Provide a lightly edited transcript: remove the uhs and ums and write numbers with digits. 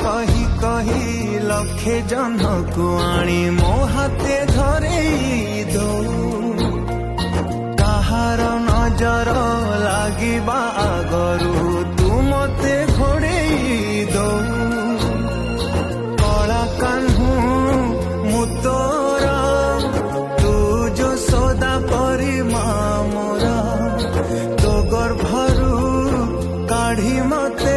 कही कही लक्षे जन को आनी मो हाथे धरे दो कहार नजर लागिबा आगरू तू मते घोड़े दो कला कान्हू मु तोरा तू जो सौदा परी मामोरा तो गर्भरू काढ़ी मते